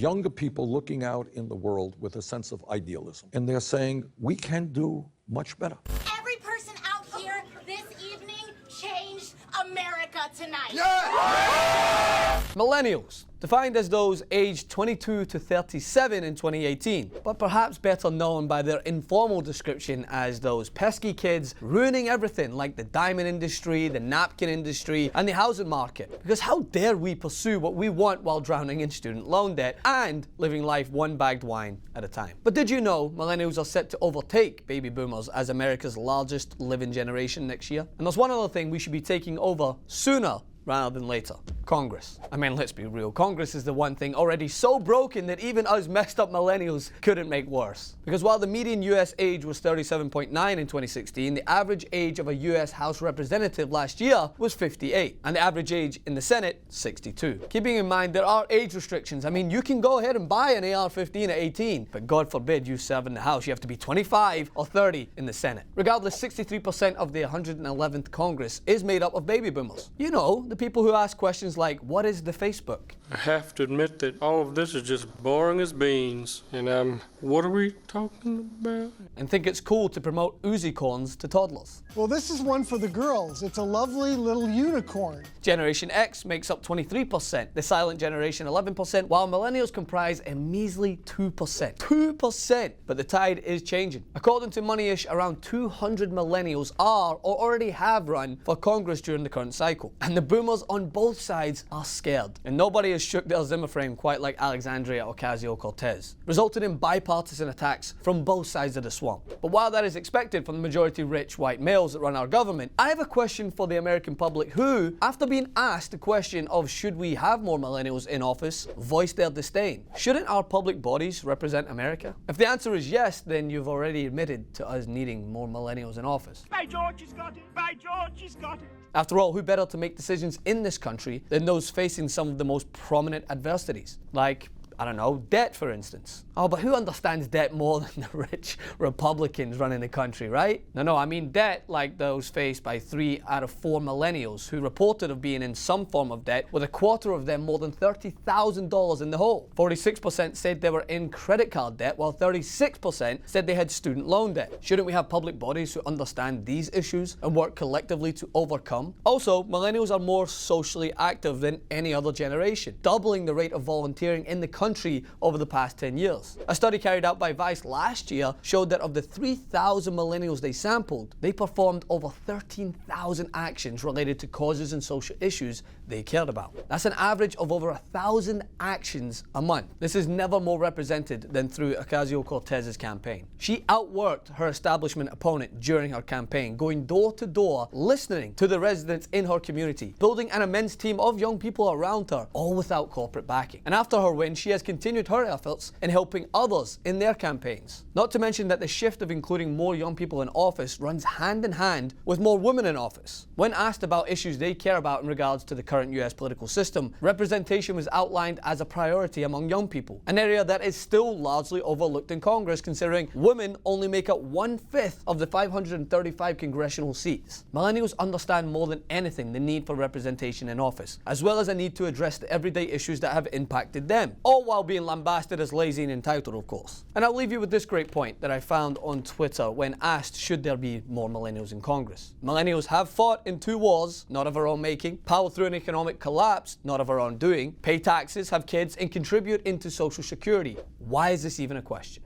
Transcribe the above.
younger people looking out in the world with a sense of idealism. And they're saying, we can do much better. Every person out here this evening changed America tonight. Millennials, defined as those aged 22 to 37 in 2018, but perhaps better known by their informal description as those pesky kids ruining everything like the diamond industry, the napkin industry, and the housing market. Because how dare we pursue what we want while drowning in student loan debt and living life one bagged wine at a time. But did you know millennials are set to overtake baby boomers as America's largest living generation next year? And there's one other thing we should be taking over sooner rather than later. Congress. I mean, let's be real. Congress is the one thing already so broken that even us messed up millennials couldn't make worse. Because while the median US age was 37.9 in 2016, the average age of a US House representative last year was 58, and the average age in the Senate, 62. Keeping in mind there are age restrictions. I mean, you can go ahead and buy an AR-15 at 18, but God forbid you serve in the House. You have to be 25 or 30 in the Senate. Regardless, 63% of the 111th Congress is made up of baby boomers. You know, the people who ask questions like, what is the Facebook? I have to admit that all of this is just boring as beans. And what are we talking about? And think it's cool to promote Uzi corns to toddlers. Well, this is one for the girls. It's a lovely little unicorn. Generation X makes up 23%, the silent generation 11%, while millennials comprise a measly 2%. 2%! But the tide is changing. According to Moneyish, around 200 millennials are or already have run for Congress during the current cycle. And the boomers on both sides are scared. And nobody has shook their Zimmer frame quite like Alexandria Ocasio-Cortez, resulting in bipartisan attacks from both sides of the swamp. But while that is expected from the majority rich white males that run our government, I have a question for the American public who, after being asked the question of should we have more millennials in office, voiced their disdain. Shouldn't our public bodies represent America? If the answer is yes, then you've already admitted to us needing more millennials in office. By George, he's got it. By George, he's got it. After all, who better to make decisions in this country than those facing some of the most prominent adversities? Like, I don't know, debt, for instance. Oh, but who understands debt more than the rich Republicans running the country, right? No, I mean debt like those faced by 3 out of 4 millennials who reported of being in some form of debt, with a quarter of them more than $30,000 in the hole. 46% said they were in credit card debt, while 36% said they had student loan debt. Shouldn't we have public bodies who understand these issues and work collectively to overcome? Also, millennials are more socially active than any other generation, doubling the rate of volunteering in the country over the past 10 years. A study carried out by Vice last year showed that of the 3,000 millennials they sampled, they performed over 13,000 actions related to causes and social issues they cared about. That's an average of over 1,000 actions a month. This is never more represented than through Ocasio-Cortez's campaign. She outworked her establishment opponent during her campaign, going door to door, listening to the residents in her community, building an immense team of young people around her, all without corporate backing. And after her win, she has continued her efforts in helping others in their campaigns. Not to mention that the shift of including more young people in office runs hand in hand with more women in office. When asked about issues they care about in regards to the current US political system, representation was outlined as a priority among young people, an area that is still largely overlooked in Congress considering women only make up 1/5 of the 535 congressional seats. Millennials understand more than anything the need for representation in office, as well as a need to address the everyday issues that have impacted them, all while being lambasted as lazy and entitled, of course. And I'll leave you with this great point that I found on Twitter when asked should there be more millennials in Congress. Millennials have fought in 2 wars, not of our own making, powered through an economic collapse, not of our own doing, pay taxes, have kids, and contribute into Social Security. Why is this even a question?